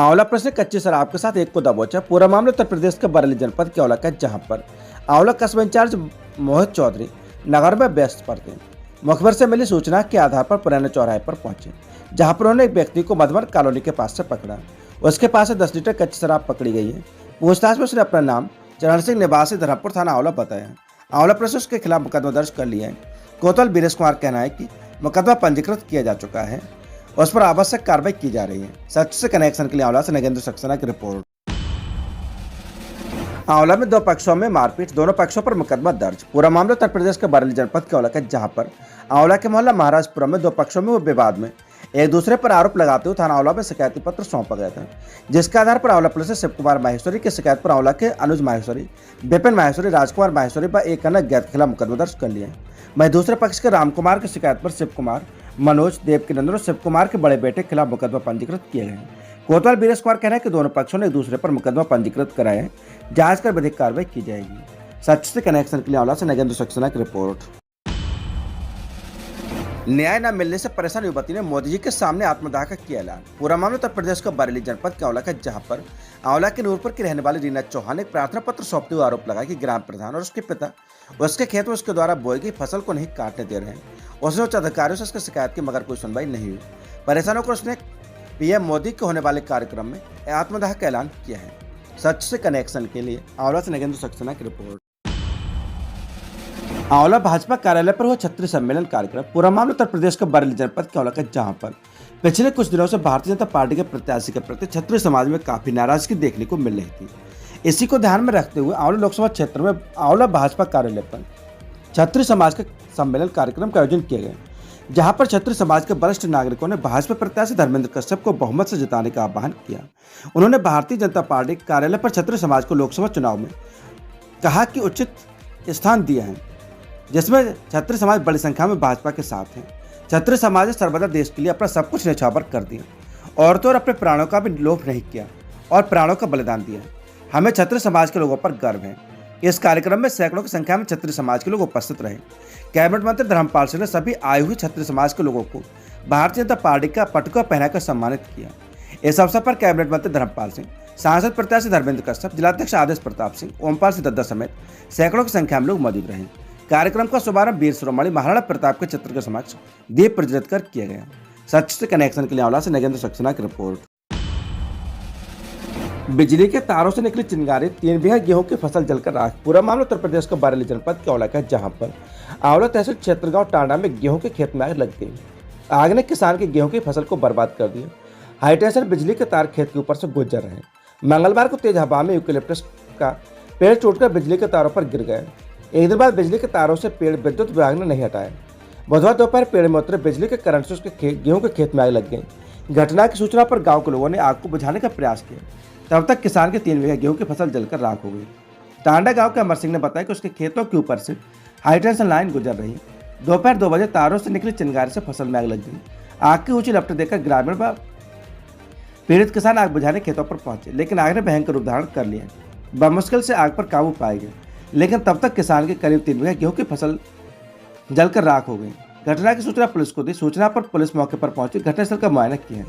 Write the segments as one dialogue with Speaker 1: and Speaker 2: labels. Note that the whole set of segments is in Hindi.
Speaker 1: आंवला प्रेस ने कच्ची शराब के साथ एक को दबोचा। पूरा मामला उत्तर प्रदेश के बरेली जनपद के आंवला का, जहां पर आंवला कस्बा इंचार्ज मोहित चौधरी नगर में व्यस्त पर थे। मुखबिर से मिली सूचना के आधार पर पुराने चौराहे पर पहुंचे, जहां पर उन्होंने एक व्यक्ति को मधुबन कॉलोनी के पास से पकड़ा। उसके पास से 10 लीटर कच्ची शराब पकड़ी गई है। पूछताछ में उसने अपना नाम चरण सिंह निवासी धर्मपुर थाना आंवला बताया। आंवला प्रेस उसके खिलाफ मुकदमा दर्ज कर लिया है। कोतवाल वीरेश कुमार कहना है कि मुकदमा पंजीकृत किया जा चुका है, उस पर आवश्यक कार्रवाई की जा रही है। सच से कनेक्शन के लिए आंवला से नगेंद्र सक्सेना की रिपोर्ट। आंवला में 2 पक्षों में मारपीट, दोनों पक्षों पर मुकदमा दर्ज। पूरा मामला उत्तर प्रदेश के बरेली जनपद के आंवला का, जहां पर आंवला के मोहल्ला महाराजपुरम में 2 पक्षों में हुए विवाद में एक दूसरे पर आरोप लगाते हुए थाना आंवला में शिकायती पत्र सौंपा गया था, जिसके आधार पर आंवला पुलिस ने शिव कुमार माहेश्वरी की शिकायत पर आंवला के अनुज माहेश्वरी, विपिन माहेश्वरी, राजकुमार माहेश्वरी व एक अन्य अज्ञात के खिलाफ मुकदमा दर्ज कर लिया है। वहीं दूसरे पक्ष के राम कुमार की शिकायत पर शिव कुमार, मनोज, देवकीनंदन और शिव कुमार के बड़े बेटे के खिलाफ मुकदमा पंजीकृत किए गए हैं। कोतवाल वीरेश कुमार कहना है कि दोनों पक्षों ने एक दूसरे पर मुकदमा पंजीकृत कराया है। जांच कर विधिक कार्रवाई की जाएगी। सच से कनेक्शन के लिए आंवला से नगेंद्र सक्सेना की रिपोर्ट। न्याय न मिलने से परेशान युवती ने मोदी जी के सामने आत्मदाह का किया ऐलान। पूरा मामला उत्तर प्रदेश का बरेली जनपद के आंवला का, जहां पर आंवला के नूरपुर की रहने वाली रीना चौहान ने एक प्रार्थना पत्र सौंपते हुए आरोप लगाया कि ग्राम प्रधान और उसके पिता उसके खेत में उसके द्वारा बोई गई फसल को नहीं काटने दे रहे हैं। उसने उच्च अधिकारियों से उसकी शिकायत की, मगर कोई सुनवाई नहीं हुई। परेशान होकर उसने पीएम मोदी के होने वाले कार्यक्रम में आत्मदाह का ऐलान किया है। सच से कनेक्शन के लिए आंवला से नगेंद्र सक्सेना की रिपोर्ट। आंवला भाजपा कार्यालय पर हुआ छत्री सम्मेलन कार्यक्रम। पूरा मामला उत्तर प्रदेश के बरेली जनपद के आंवला का, जहां पर पिछले कुछ दिनों से भारतीय जनता पार्टी के प्रत्याशी के प्रति छत्री समाज में काफी नाराजगी देखने को मिल रही थी। इसी को ध्यान में रखते हुए आंवला लोकसभा क्षेत्र में आंवला भाजपा कार्यालय पर छत्री समाज के सम्मेलन कार्यक्रम का आयोजन किया गया, जहां पर छत्री समाज के वरिष्ठ नागरिकों ने भाजपा प्रत्याशी धर्मेंद्र कश्यप को बहुमत से जिताने का आह्वान किया। उन्होंने भारतीय जनता पार्टी कार्यालय पर छत्री समाज को लोकसभा चुनाव में कहा कि उचित स्थान दिया है, जिसमें छत्री समाज बड़ी संख्या में भाजपा के साथ है। छत्री समाज ने सर्वदा देश के लिए अपना सब कुछ न्यौछावर कर दिया। औरतों और अपने प्राणों का भी लोभ नहीं किया और प्राणों का बलिदान दिया। हमें छत्री समाज के लोगों पर गर्व है। इस कार्यक्रम में सैकड़ों की संख्या में छत्री समाज के लोग उपस्थित रहे। कैबिनेट मंत्री धर्मपाल सिंह ने सभी आए हुए छत्री समाज के लोगों को भारतीय जनता पार्टी का पटुका पहनाकर सम्मानित किया। इस अवसर पर कैबिनेट मंत्री धर्मपाल सिंह, सांसद प्रत्याशी धर्मेंद्र कश्यप, जिलाध्यक्ष आदेश प्रताप सिंह, ओमपाल सिंह दद्दा समेत सैकड़ों की संख्या में लोग मौजूद रहे। कार्यक्रम का शुभारंभ वीर शिरोमणि महाराणा प्रताप के चित्र के समक्ष दीप प्रज्वलित कर किया गया। सच से कनेक्शन के लिए आंवला से नगेंद्र सक्सेना की रिपोर्ट। बिजली के तारों से निकली चिंगारी, 3 बीघा गेहूं की फसल जलकर राख। पूरा मामला उत्तर प्रदेश का बरेली जनपद के आंवला का, जहां पर आंवला तहसील क्षेत्र गांव टांडा में गेहूं के खेत में आग लग गई। आग ने किसान के गेहूं की फसल को बर्बाद कर दिया। हाईटेंशन बिजली के तार खेत के ऊपर से गुजर रहे। मंगलवार को तेज हवा में यूकेलिप्टस का पेड़ टूटकर बिजली के तारों पर गिर गया। एक दिन बाद बिजली के तारों से पेड़ विद्युत विभाग ने नहीं हटाया। बुधवार दोपहर पेड़ में उतरे बिजली के करंट से उसके गेहूं के खेत में आग लग गई। घटना की सूचना पर गांव के लोगों ने आग को बुझाने का प्रयास किया। तब तक किसान के 3 बीघा गेहूं की फसल जलकर राख हो गई। टांडा गांव के अमर सिंह ने बताया कि उसके खेतों के ऊपर से हाईटेंशन लाइन गुजर रही। दोपहर 2 बजे तारों से निकली चिंगारी से फसल में आग लग गई। आग की ऊंची लपटें देखकर ग्रामीण व पीड़ित किसान आग बुझाने खेतों पर पहुंचे, लेकिन आग ने भयंकर रूप धारण कर लिया। बमुश्किल से आग पर काबू पाया गया, लेकिन तब तक किसान के करीब 3 बीघा गेहूं की फसल जलकर राख हो गई। घटना की सूचना पुलिस को दी। सूचना पर पुलिस मौके पर पहुंची, घटनास्थल का मुआयना किया।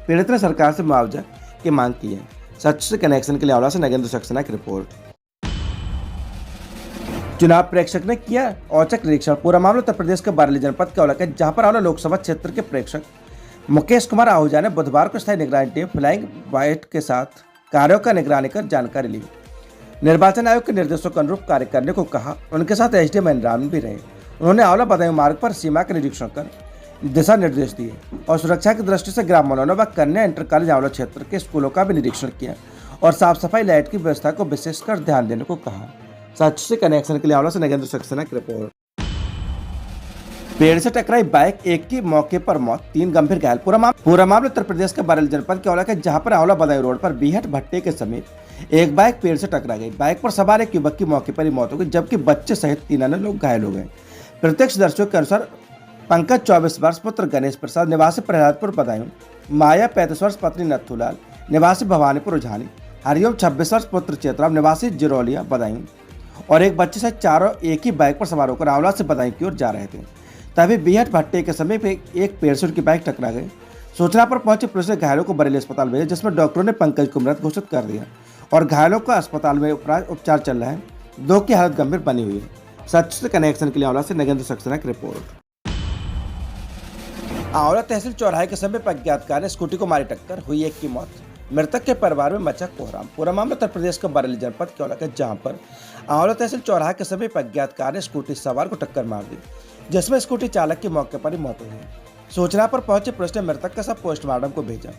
Speaker 1: पीड़ित ने सरकार से मुआवजा की मांग की है। सच से कनेक्शन के लिए आंवला से नगेंद्र सक्सेना की रिपोर्ट। चुनाव प्रेक्षक ने किया औचक निरीक्षण। पूरा मामला उत्तर प्रदेश के बरेली जनपद के आंवला का, जहां पर आंवला लोकसभा क्षेत्र के प्रेक्षक मुकेश कुमार आहूजा ने बुधवार को स्थायी निगरानी टीम फ्लाइंग वाइट के साथ कार्यों का निगरानी कर जानकारी ली। निर्वाचन आयोग के निर्देशों के अनुरूप कार्य करने को कहा। उनके साथ एसडीएम एनराम भी रहे। उन्होंने आंवला बदायूं मार्ग पर सीमा का निरीक्षण कर दिशा निर्देश दिए और सुरक्षा की दृष्टि से ग्राम मनोना व कन्या इंटर कॉलेज आंवला क्षेत्र के स्कूलों का भी निरीक्षण किया और साफ सफाई लाइट की व्यवस्था को विशेषकर ध्यान देने को कहा। सच से कनेक्शन के लिए आंवला से नगेंद्र सक्सेना की रिपोर्ट। पेड़ से टकराई बाइक, एक की मौके पर मौत, 3 गंभीर घायल। पूरा मामला उत्तर प्रदेश के बरेली जनपद के आंवला का, जहां पर आंवला बदायूं रोड पर बीहट भट्टे के समीप एक बाइक पेड़ से टकरा गई। बाइक पर सवार एक युवक की मौके पर ही मौत हो गई, जबकि बच्चे सहित 3 अन्य लोग घायल हो गए। प्रत्यक्षदर्शियों के अनुसार पंकज 24 वर्ष पुत्र गणेश प्रसाद निवासी प्रहलादपुर बदायूं, माया 35 वर्ष पत्नी नथुलाल निवासी भवानीपुर उझानी, हरिओम 26 वर्ष पुत्र चेतराम निवासी जिरौलिया बदायूं और एक बच्चे सहित चारों एक ही बाइक पर सवार होकर आंवला से बदायूं की ओर जा रहे थे। तभी बीहट भट्टे के समीप एक पेड़ से उनकी बाइक टकरा गई। सूचना पर पहुंची पुलिस ने घायलों को बरेली अस्पताल भेजा, जिसमें डॉक्टरों ने पंकज को मृत घोषित कर दिया और घायलों का अस्पताल में उपचार चल रहा है। दो की हालत गंभीर बनी हुई है। सच से कनेक्शन के लिए आंवला से नगेंद्र सक्सेना की रिपोर्ट। आंवला तहसील चौराहे के समीप अज्ञात कार ने स्कूटी को मारी टक्कर, हुई एक की मौत। मृतक के परिवार में मचा कोहराम। पूरा मामला उत्तर प्रदेश के बरेली जनपद के औला, जहां पर आंवला तहसील चौराहे के समीप अज्ञात कार ने स्कूटी सवार को टक्कर मार दी, जिसमें स्कूटी चालक की मौके पर ही मौत हो गई। सूचना पर पहुंची पुलिस ने मृतक का शव पोस्टमार्टम को भेजा।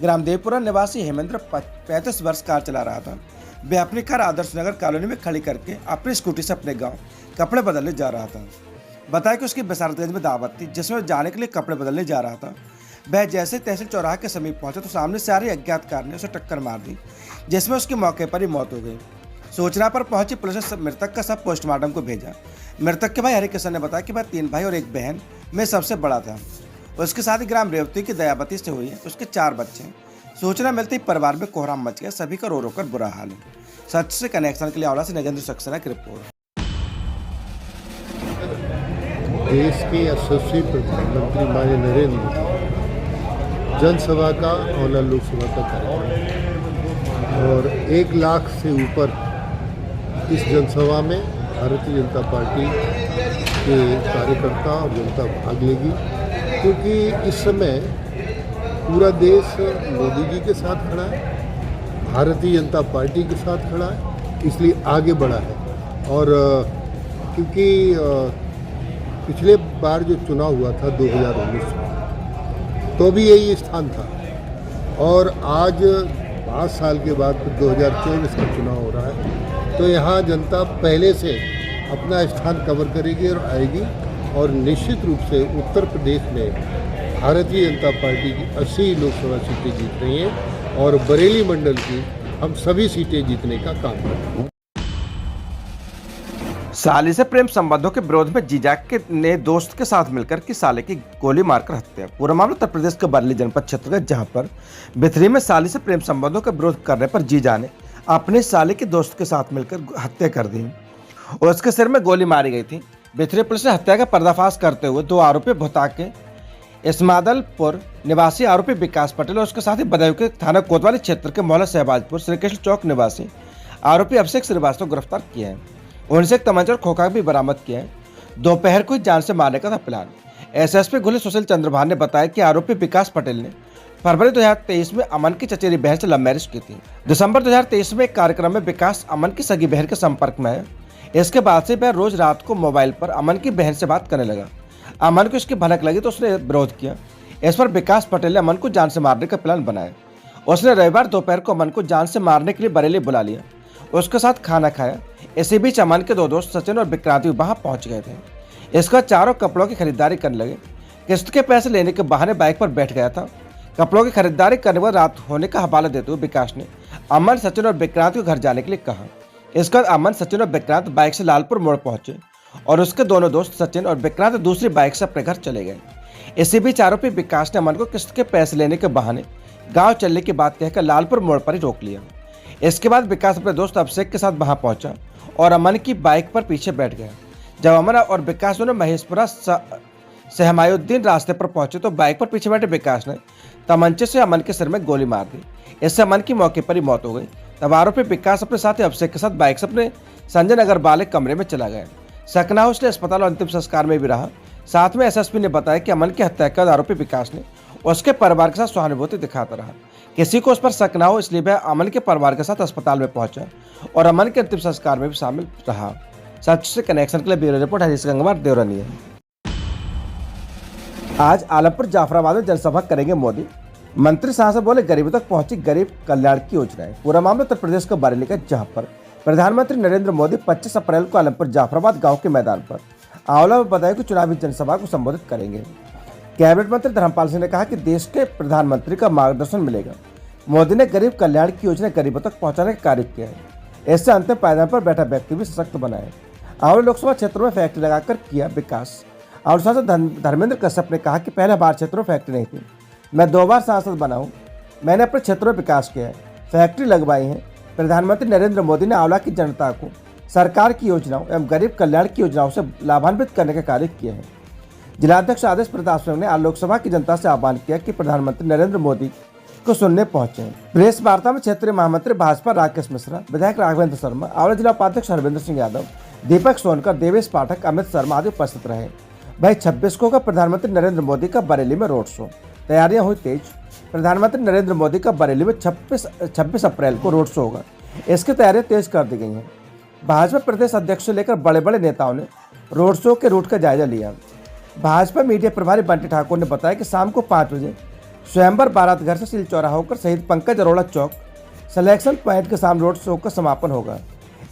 Speaker 1: ग्राम देवपुरा निवासी हेमेंद्र 35 वर्ष कार चला रहा था। वे अपनी कार आदर्श नगर कॉलोनी में खड़ी करके अपनी स्कूटी से अपने गांव कपड़े बदलने जा रहा था। बताया कि उसकी बसारतगंज में दावत थी, जिसमें जाने के लिए कपड़े बदलने जा रहा था। वह जैसे तहसील चौराहे के समीप पहुंचा तो सामने से आ रही अज्ञात कार ने उसे टक्कर मार दी, जिसमें उसकी मौके पर ही मौत हो गई। सूचना पर पहुंची पुलिस ने मृतक का शव पोस्टमार्टम को भेजा। मृतक के भाई हरिकिशन ने बताया कि वह 3 भाई और 1 बहन में सबसे बड़ा था। उसके साथ ही ग्राम रेवती की दयावती से हुई है। उसके 4 बच्चे हैं। सूचना मिलते ही परिवार में कोहराम मच गया। सभी का रो रो कर बुरा हाल है। सच से कनेक्शन के लिए आंवला से नगेंद्र सक्सेना की रिपोर्ट।
Speaker 2: देश के यशस्वी प्रधानमंत्री माननीय नरेंद्र मोदी जनसभा का आंवला लोकसभा का कार्यक्रम और 1 लाख से ऊपर इस जनसभा में भारतीय जनता पार्टी के कार्यकर्ता और जनता भाग लेगी, क्योंकि इस समय पूरा देश मोदी जी के साथ खड़ा है, भारतीय जनता पार्टी के साथ खड़ा है, इसलिए आगे बढ़ा है। और क्योंकि पिछले बार जो चुनाव हुआ था 2019 में, तो भी यही स्थान था और आज 5 साल के बाद 2024 का चुनाव हो रहा है, तो यहाँ जनता पहले से अपना स्थान कवर करेगी और आएगी। और निश्चित रूप से उत्तर प्रदेश में भारतीय जनता पार्टी की 80 लोकसभा सीटें जीत रही हैं और बरेली मंडल की हम सभी सीटें जीतने का काम कर रहे हैं।
Speaker 1: साली से प्रेम संबंधों के विरोध में जीजा ने दोस्त के साथ मिलकर की साले की गोली मारकर हत्या। पूरा मामला उत्तर प्रदेश के बरेली जनपद क्षेत्र का, जहां पर बिथरी में साली से प्रेम संबंधों का विरोध करने पर जीजा ने अपने साले के दोस्त के साथ मिलकर हत्या कर दी और उसके सिर में गोली मारी गई थी। बिथरी पुलिस ने हत्या का पर्दाफाश करते हुए 2 आरोपी भोताक के इस्मादलपुर निवासी आरोपी विकास पटेल और उसके साथ ही बदायूं के थाना कोतवाली क्षेत्र के मोहल्ला शहबाजपुर श्रीकृष्ण चौक निवासी आरोपी अभिषेक श्रीवास्तव गिरफ्तार किए हैं। उनसे एक तमंचा और खोखा भी बरामद किया है। दोपहर को जान से मारने का था प्लान। एसएसपी गुले सुशील चंद्रभान ने बताया कि आरोपी विकास पटेल ने फरवरी 2023 में अमन की चचेरी बहन से लव मैरिज की थी। दिसंबर 2023 में एक कार्यक्रम में विकास अमन की सगी बहन के संपर्क में आया। इसके बाद से वह रोज रात को मोबाइल पर अमन की बहन से बात करने लगा। अमन को इसकी भनक लगी तो उसने विरोध किया। इस पर विकास पटेल ने अमन को जान से मारने का प्लान बनाया। उसने रविवार दोपहर को अमन को जान से मारने के लिए बरेली बुला लिया, उसके साथ खाना खाया। इसी बीच अमन के 2 दोस्त सचिन और विक्रांत भी वहां पहुंच गए थे। इसके बाद चारों कपड़ों की खरीदारी करने लगे। किस्त के पैसे लेने के बहाने बाइक पर बैठ गया था। कपड़ों की खरीदारी करने पर रात होने का हवाला देते हुए विकास ने अमन, सचिन और विक्रांत को घर जाने के लिए कहा। इसके बाद अमन, सचिन और विक्रांत बाइक से लालपुर मोड़ पहुंचे और उसके दोनों दोस्त सचिन और विक्रांत दूसरी बाइक से अपने घर चले गए। इसी बीच आरोपी विकास ने अमन को किस्त के पैसे लेने के बहाने गांव चलने की बात कहकर लालपुर मोड़ पर ही रोक लिया। इसके बाद विकास अपने दोस्त अभिषेक के साथ वहां पहुंचा और अमन की बाइक पर पीछे बैठ गया। जब अमन और विकास दोनों महेशपुरा सहमायुद्दीन रास्ते पर पहुंचे तो बाइक पर पीछे बैठे विकास ने तमंचे से अमन के सिर में गोली मार दी। इससे अमन की मौके पर ही मौत हो गई। तब आरोपी विकास अपने साथी अभिषेक के साथ बाइक से अपने संजय नगर वाले कमरे में चला गया। सकना उसने अस्पताल और अंतिम संस्कार में भी रहा। साथ में एसएसपी ने बताया कि अमन की हत्या के बाद आरोपी विकास ने उसके परिवार के साथ सहानुभूति दिखाता रहा। किसी को उस पर शक न हो इसलिए वह अमन के परिवार के साथ अस्पताल में पहुंचा और अमन के अंतिम संस्कार में भी शामिल रहा। सच से कनेक्शन के लिए ब्यूरो रिपोर्ट हरीश गंगवार, देवरानी। आज आलमपुर जाफराबाद में जनसभा करेंगे मोदी। मंत्री सांसद बोले गरीबों तक पहुंची गरीब कल्याण की योजनाएं। पूरा मामला उत्तर प्रदेश का बरेली का, जहां पर प्रधानमंत्री नरेंद्र मोदी 25 अप्रैल को आलमपुर जाफराबाद गांव के मैदान पर आंवला में बदायूं की चुनावी जनसभा को संबोधित करेंगे। कैबिनेट मंत्री धर्मपाल सिंह ने कहा कि देश के प्रधानमंत्री का मार्गदर्शन मिलेगा। मोदी ने गरीब कल्याण की योजना गरीबों तक पहुंचाने का कार्य किया है। इससे अंतिम पायदान पर बैठा व्यक्ति भी सशक्त बना है। आंवला लोकसभा क्षेत्रों में फैक्ट्री लगाकर किया विकास। आंवला सांसद धर्मेंद्र कश्यप ने कहा कि पहले बार क्षेत्रों में फैक्ट्री नहीं थी, मैं 2 बार सांसद बना हूँ, मैंने अपने क्षेत्रों में विकास किया है, फैक्ट्री लगवाई है। प्रधानमंत्री नरेंद्र मोदी ने आंवला की जनता को सरकार की योजनाओं एवं गरीब कल्याण की योजनाओं से लाभान्वित करने का कार्य किया है। जिलाध्यक्ष आदेश प्रताप सिंह ने आज लोकसभा की जनता से आह्वान किया कि प्रधानमंत्री नरेंद्र मोदी को सुनने पहुंचे। प्रेस वार्ता में क्षेत्रीय महामंत्री भाजपा राकेश मिश्रा, विधायक राघवेंद्र शर्मा, आंवला जिला उपाध्यक्ष हरविंदर सिंह यादव, दीपक सोनकर, देवेश पाठक, अमित शर्मा आदि उपस्थित रहे। वही 26 को होगा प्रधानमंत्री नरेंद्र मोदी का बरेली में रोड शो। तैयारियां हुई तेज। प्रधानमंत्री नरेंद्र मोदी का बरेली में 26 अप्रैल को रोड शो होगा। इसकी तैयारियां तेज कर दी गई हैं। भाजपा प्रदेश अध्यक्ष से लेकर बड़े बड़े नेताओं ने रोड शो के रूट का जायजा लिया। भाजपा मीडिया प्रभारी बंटी ठाकुर ने बताया कि शाम को 5 बजे स्वयंवर बारात घर से सिल चौराहा होकर शहीद पंकज अरोड़ा चौक सिलेक्शन पॉइंट के सामने रोड शो का समापन होगा।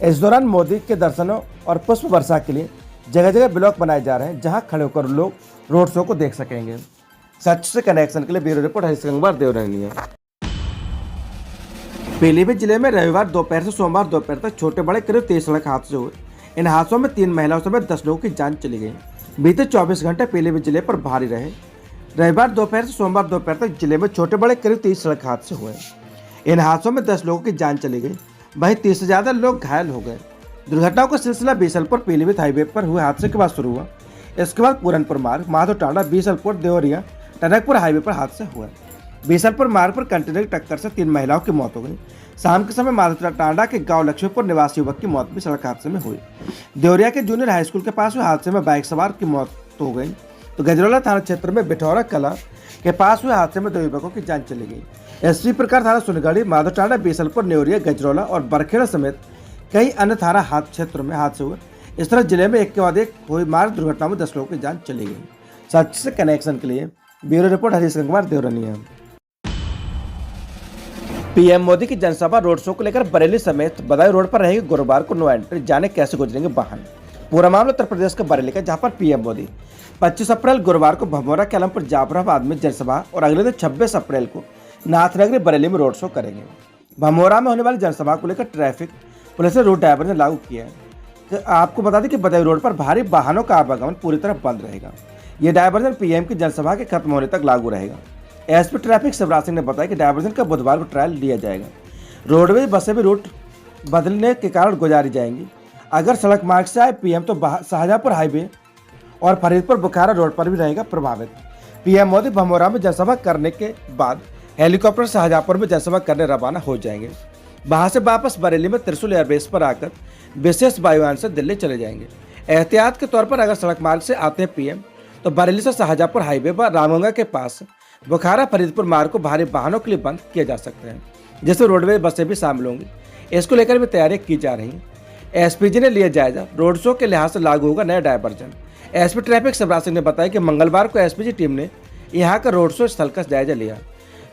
Speaker 1: इस दौरान मोदी के दर्शनों और पुष्प वर्षा के लिए जगह जगह ब्लॉक बनाए जा रहे हैं, जहां खड़े होकर लोग रोड शो को देख सकेंगे। सच से कनेक्शन के लिए ब्यूरो रिपोर्ट हरीश गंगवार देवरनिया। पीलीभीत जिले में रविवार दोपहर से सोमवार दोपहर तक छोटे बड़े करीब 30 सड़क हादसे हुए। इन हादसों में 3 महिलाओं समेत 10 लोगों की जान चली गई। बीते 24 घंटे पीलीभीत जिले पर भारी रहे। रविवार दोपहर से सोमवार दोपहर तक जिले में छोटे बड़े करीब 30 सड़क हादसे हुए। इन हादसों में 10 लोगों की जान चली गई, वहीं 30 से ज्यादा लोग घायल हो गए। दुर्घटनाओं का सिलसिला बीसलपुर पीलीभीत हाईवे पर हुए हादसे के बाद शुरू हुआ। इसके बाद पूरनपुर मार्ग, माधो टांडा, बीसलपुर, देवरिया, टनकपुर हाईवे पर हादसे हुए। बीसलपुर मार्ग पर कंटेनर की टक्कर से 3 महिलाओं की मौत हो गई। शाम के समय माधो टांडा के गांव लक्ष्मीपुर निवासी युवक की मौत भी सड़क हादसे में हुई। देवरिया के जूनियर हाई स्कूल के पास हुए हादसे में बाइक सवार की मौत हो गई। तो गजरौला थाना क्षेत्र में बिठौरा कला के पास हुए हादसे में 2 युवकों की जान चली गई। एसपी प्रकार थाना सुनगढ़ी, माधो टांडा, बीसलपुर, नेवरिया, गजरौला और बरखेड़ा समेत कई अन्य थाना क्षेत्र में हादसे हुए। इस तरह जिले में एक के बाद एक हुई मार्ग दुर्घटनाओं में 10 लोगों की जान चली गई। सच से कनेक्शन के लिए bureau report Harish Gangwar Deoraniya. PM Modi की जनसभा रोड शो को लेकर बरेली समेत बदायूं रोड पर रहेगी गुरुवार को नो एंट्री। जाने कैसे गुजरेंगे वाहन। पूरा मामला उत्तर प्रदेश के बरेली का, जहां पर पीएम मोदी 25 अप्रैल गुरुवार को भमोरा, केलमपुर, जाफराबाद में जनसभा और अगले दिन 26 अप्रैल को नाथनगरी बरेली में रोड शो करेंगे। भमोरा में होने वाली जनसभा को लेकर ट्रैफिक पुलिस ने रूट डायवर्जन लागू किया है। तो आपको बता दें कि बदायूं रोड पर भारी वाहनों का आवागमन पूरी तरह बंद रहेगा। यह डायवर्जन पीएम की जनसभा के खत्म होने तक लागू रहेगा। एसपी ट्रैफिक शिवराज सिंह ने बताया कि डायवर्जन का बुधवार को ट्रायल लिया जाएगा। रोडवेज बसें भी रूट बदलने के कारण गुजारी जाएंगी। अगर सड़क मार्ग से आए पीएम तो शाहजहांपुर हाईवे और फरीदपुर बुखारा रोड पर भी रहेगा प्रभावित। पीएम मोदी भमोरा में जनसभा करने के बाद हेलीकॉप्टर शाहजहांपुर में जनसभा करने रवाना हो जाएंगे। वहां से वापस बरेली में त्रिशूल एयरबेस पर आकर विशेष वायुयान से दिल्ली चले जाएंगे। एहतियात के तौर पर अगर सड़क मार्ग से आते हैं पीएम तो बरेली से शाहजहांपुर हाईवे पर रामगंगा के पास बुखारा फरीदपुर मार्ग को भारी वाहनों के लिए बंद किया जा सकता है, जिसमें रोडवेज बसें भी शामिल होंगी। इसको लेकर भी तैयारियां की जा रही हैं। एसपीजी ने लिया जायजा। रोड शो के लिहाज से लागू होगा नया diversion. SP traffic Shivraj Singh ने बताया कि मंगलवार को एसपीजी टीम ने यहां का रोड शो स्थल का जायजा लिया।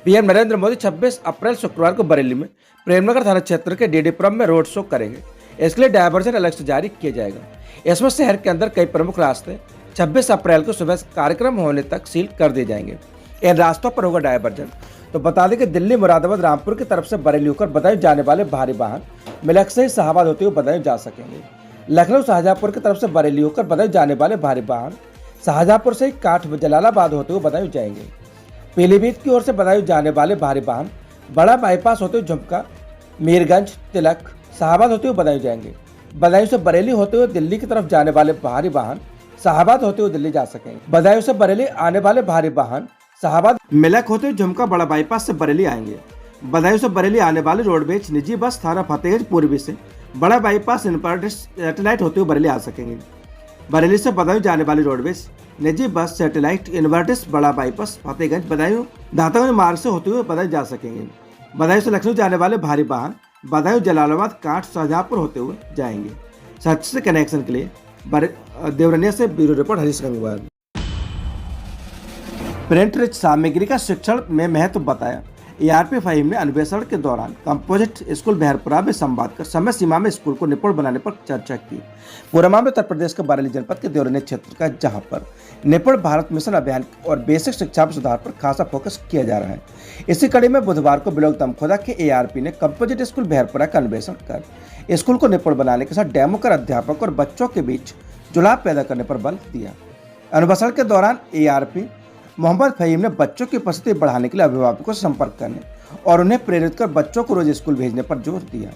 Speaker 1: पीएम नरेंद्र मोदी 26 अप्रैल शुक्रवार को बरेली में प्रेमनगर थाना क्षेत्र के डीडीपुरम में रोड शो करेंगे। इसके लिए डायवर्जन अलग से जारी किया जाएगा। इसमें शहर के अंदर कई प्रमुख रास्ते 26 अप्रैल को सुबह कार्यक्रम होने तक सील कर दिए जाएंगे। इन रास्तों पर होगा डायवर्जन। तो बता दें कि दिल्ली, मुरादाबाद, रामपुर की तरफ से बरेली होकर बदायूं जाने वाले भारी वाहन मिलक से ही शाहबाद होते हुए बदायूं जा सकेंगे। लखनऊ, शाहजहांपुर की तरफ से बरेली होकर बदायूं जाने वाले भारी वाहन शाहजहांपुर से ही काठ जलालाबाद होते हुए बदायूं जाएंगे। पीलीभीत की ओर से बदायूं जाने वाले भारी वाहन बड़ा बाईपास होते हुए झुमका, मीरगंज, तिलक, शाहबाद होते हुए बदायूं जाएंगे। बदायूं से बरेली होते हुए दिल्ली की तरफ जाने वाले भारी वाहन शाहबाद होते हुए दिल्ली जा सकेंगे। बदायूं से बरेली आने वाले भारी वाहन शाहबाद, मिलक होते हुए झुमका, बड़ा बाईपास से बरेली आएंगे। बदायूं से बरेली आने वाले रोडवेज निजी बस थाना फतेहगंज पूर्वी से बड़ा बाईपास इन्वर्टेड सैटेलाइट होते हुए बरेली आ सकेंगे। बरेली से बदायूं जाने वाली रोडवेज निजी बस सैटेलाइट इन्वर्टेड बड़ा बाईपास फतेहगंज बदायूं दातागंज मार्ग से होते हुए बदायूं जा सकेंगे। बदायूं से लखनऊ जाने वाले भारी वाहन बदायूं, जलालाबाद, काठ, शाहजहांपुर होते हुए जाएंगे। सच से कनेक्शन के लिए देवरनिया से bureau report Harish Gangwar. Print rich सामग्री का शिक्षण में महत्व बताया। एआरपी फाइव ने अन्वेषण के दौरान कंपोजिट स्कूल बहरपुरा में संवाद कर समय सीमा में स्कूल को निपुण बनाने पर चर्चा की। पूरा मामला उत्तर प्रदेश के बरेली जनपद के देवरनिया क्षेत्र का, जहां पर निपुण भारत मिशन अभियान और बेसिक शिक्षा में सुधार पर खासा फोकस किया जा रहा है। इसी कड़ी में बुधवार को ब्लॉक दमखोदा के एआरपी ने कंपोजिट स्कूल बहरपुरा का अन्वेषण कर स्कूल को निपुण बनाने के साथ डेमो कर अध्यापक और बच्चों के बीच जुड़ाव पैदा करने पर बल दिया। अन्वेषण के दौरान एआरपी मोहम्मद फहीम ने बच्चों की उपस्थिति बढ़ाने के लिए अभिभावकों से संपर्क करने और उन्हें प्रेरित कर बच्चों को रोज स्कूल भेजने पर जोर दिया।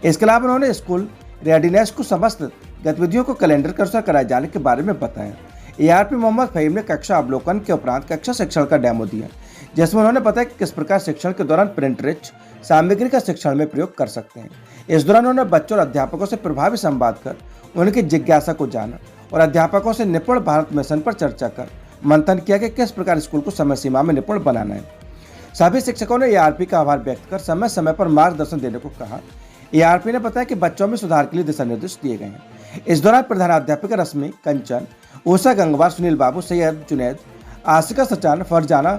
Speaker 1: इसके अलावा उन्होंने स्कूल रेडीनेस को समस्त गतिविधियों को कैलेंडर के अनुसार कराए जाने के बारे में बताया। एआरपी मोहम्मद फहीम ने कक्षा अवलोकन के उपरांत कक्षा शिक्षण का डेमो दिया, जिसमें उन्होंने बताया कि किस प्रकार शिक्षण के दौरान प्रिंट रिच सामग्री का शिक्षण में प्रयोग कर सकते हैं। इस दौरान उन्होंने बच्चों और अध्यापकों से प्रभावी संवाद कर उनकी जिज्ञासा को जाना और अध्यापकों से निपुण भारत मिशन पर चर्चा कर मंथन किया कि किस प्रकार स्कूल को समय सीमा में निपुण बनाना है। सभी शिक्षकों ने एआरपी का आभार व्यक्त कर समय समय पर मार्गदर्शन देने को कहा। एआरपी ने बताया कि बच्चों में सुधार के लिए दिशा निर्देश दिए गए हैं। इस दौरान प्रधानाध्यापिका रश्मि, कंचन, उषा गंगवार, सुनील बाबू, सैयद जुनैद, आशिका सचान, फरजाना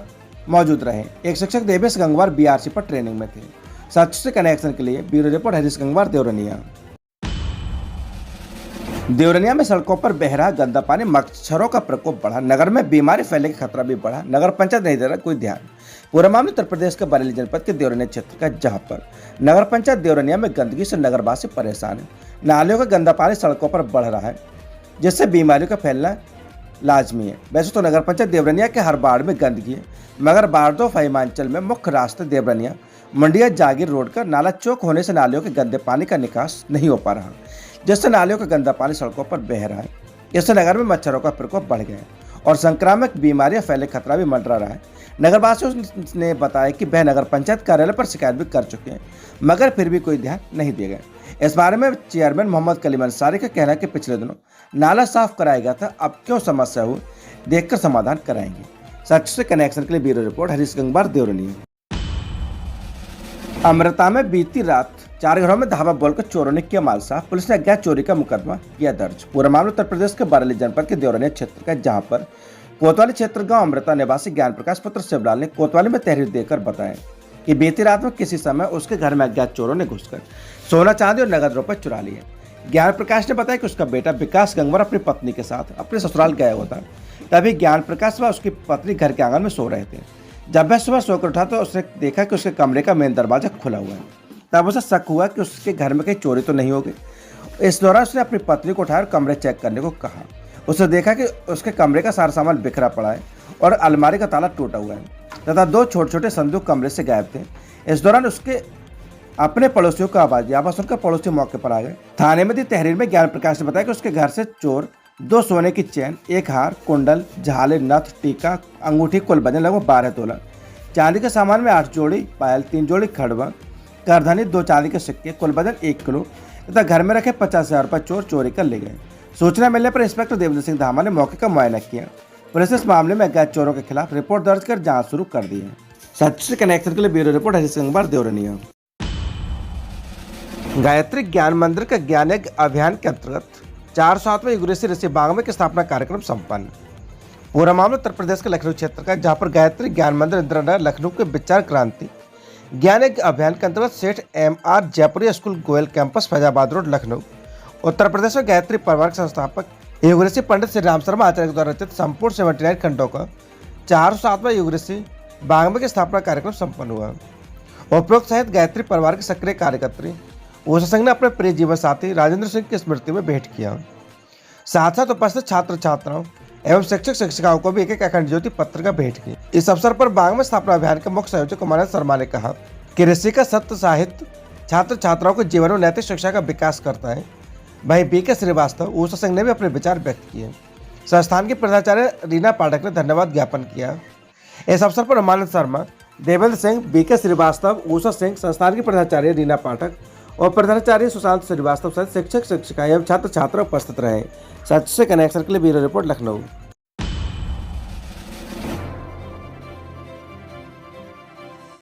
Speaker 1: मौजूद रहे। एक शिक्षक देवेश गंगवार बीआरसी पर ट्रेनिंग में थे। सच से कनेक्शन के लिए ब्यूरो रिपोर्ट हरीश गंगवार, देवरनिया। देवरनिया में सड़कों पर बह रहा गंदा पानी, मच्छरों का प्रकोप बढ़ा, नगर में बीमारी फैलने का खतरा भी बढ़ा। नगर पंचायत नहीं दे रहा कोई ध्यान। पूरा मामला उत्तर प्रदेश के बरेली जनपद के देवरनिया क्षेत्र का, जहां पर नगर पंचायत देवरनिया में गंदगी से नगरवासी परेशान है। नालियों का गंदा पानी सड़कों पर बढ़ रहा है, जिससे बीमारियों का फैलना लाजमी है। वैसे तो नगर पंचायत देवरनिया के हर वार्ड में गंदगी है, मगर बारदो फहीमांचल में मुख्य रास्ते देवरनिया मंडिया जागीर रोड का नाला चौक होने से नालियों के गंदे पानी का निकास नहीं हो पा रहा, जिससे नालियों का गंदा पानी सड़कों पर बह रहा है। इससे नगर में मच्छरों का प्रकोप बढ़ गया है और संक्रामक बीमारियां फैलने का खतरा भी मंडरा रहा है। नगरवासियों ने बताया कि वह नगर पंचायत कार्यालय पर शिकायत भी कर चुके हैं, मगर फिर भी कोई ध्यान नहीं दिया गया। इस बारे में चेयरमैन मोहम्मद कलीम अंसारी का कहना है कि पिछले दिनों नाला साफ कराया गया था, अब क्यों समस्या हुई, देखकर समाधान कराएंगे। सच से कनेक्शन के लिए ब्यूरो रिपोर्ट हरीश गंगवार, देवरनिया। अमृता में बीती रात 4 घरों में धावा बोलकर चोरों ने किया माल साफ, पुलिस ने अज्ञात चोरी का मुकदमा किया दर्ज। पूरा मामला उत्तर प्रदेश के बरेली जनपद के देवरनिया क्षेत्र का, जहां पर कोतवाली क्षेत्र गांव अमृता निवासी ज्ञान प्रकाश पुत्र शिवलाल ने कोतवाली में तहरीर देकर बताया कि बीती रात में किसी समय उसके घर में अज्ञात चोरों ने घुसकर सोना, चांदी और नगद रुपए चुरा लिए। ज्ञान प्रकाश ने बताया कि उसका बेटा विकास गंगवार अपनी पत्नी के साथ अपने ससुराल गया हुआ था। तभी ज्ञान प्रकाश व उसकी पत्नी घर के आंगन में सो रहे थे। जब वह सुबह सोकर उठा तो उसने देखा कि उसके कमरे का मेन दरवाजा खुला हुआ है। तब उसे शक हुआ कि उसके घर में कहीं चोरी तो नहीं हो गई। इस दौरान उसने अपनी पत्नी को उठाया और कमरे चेक करने को कहा। उसने देखा कि उसके कमरे का सारा सामान बिखरा पड़ा है और अलमारी का ताला टूटा हुआ है तथा 2 छोटे छोटे संदूक कमरे से गायब थे। इस दौरान उसके अपने पड़ोसियों का आवाज सुनकर पड़ोसी मौके पर आ गए। थाने में दी तहरीर में ज्ञान प्रकाश ने बताया कि उसके घर से चोर 2 सोने की चैन, 1 हार, कुंडल, झाले, नथ, टीका, अंगूठी, कुल वजन लगभग 12 तोला, चांदी के सामान में 8 जोड़ी पायल, 3 जोड़ी खड़वा, करधनी, 2 चांदी के सिक्के, कुल वजन 1 किलो तथा घर में रखे 50,000 रुपये चोर चोरी कर ले गए। सूचना मिलने पर इंस्पेक्टर देवेंद्र सिंह धामा ने मौके का मुआयना किया। पुलिस ने इस मामले में अज्ञात चोरों के खिलाफ रिपोर्ट दर्ज कर जांच शुरू कर दी है। सच से कनेक्शन के लिए ब्यूरो रिपोर्ट हरीश गंगवार, देवरनिया। गायत्री ज्ञान मंदिर का ज्ञान यज्ञ अभियान के अंतर्गत 407वें युगऋषि ऋषि बागमे की स्थापना कार्यक्रम संपन्न। पूरा मामला उत्तर प्रदेश के लखनऊ क्षेत्र का, जहां पर गायत्री ज्ञान मंदिर इंदिरा नगर लखनऊ के विचार क्रांति ज्ञान यज्ञ अभियान के अंतर्गत Seth MR Jaipuri school Goyal campus Faizabad road Lucknow Uttar Pradesh में गायत्री परिवार के संस्थापक युगऋषि पंडित श्री राम शर्मा आचार्य द्वारा रचित संपूर्ण 79 खंडों का 407वां युगऋषि बागमे की स्थापना कार्यक्रम संपन्न हुआ। उपरोक्त सहित गायत्री परिवार के सक्रिय कार्यकर्त्री उषा सिंह ने अपने प्रिय जीवन साथी राजेंद्र सिंह की स्मृति में भेंट किया। साथ साथ उपस्थित छात्र छात्राओं एवं शिक्षक शिक्षिकाओं को भी एक अखंड ज्योति पत्र का भेंट की। इस अवसर पर बागमे स्थापना अभियान के मुख्य संयोजक कुमार शर्मा ने कहा कि ऋषि का सत्य साहित्य छात्र छात्राओं के जीवन में नैतिक शिक्षा का विकास करता है। वहीं BK श्रीवास्तव, उषा सिंह ने भी अपने विचार व्यक्त किए। संस्थान की प्रधानाचार्य रीना पाठक ने धन्यवाद ज्ञापन किया। इस अवसर पर रमानंद शर्मा, देवेंद्र सिंह, BK श्रीवास्तव, उषा सिंह, संस्थान की प्रधानाचार्य रीना पाठक और प्रधानाचार्य सुशांत श्रीवास्तव सहित शिक्षक शिक्षिका एवं छात्र छात्रा उपस्थित रहे। सच से कनेक्शन के लिए ब्यूरो रिपोर्ट लखनऊ।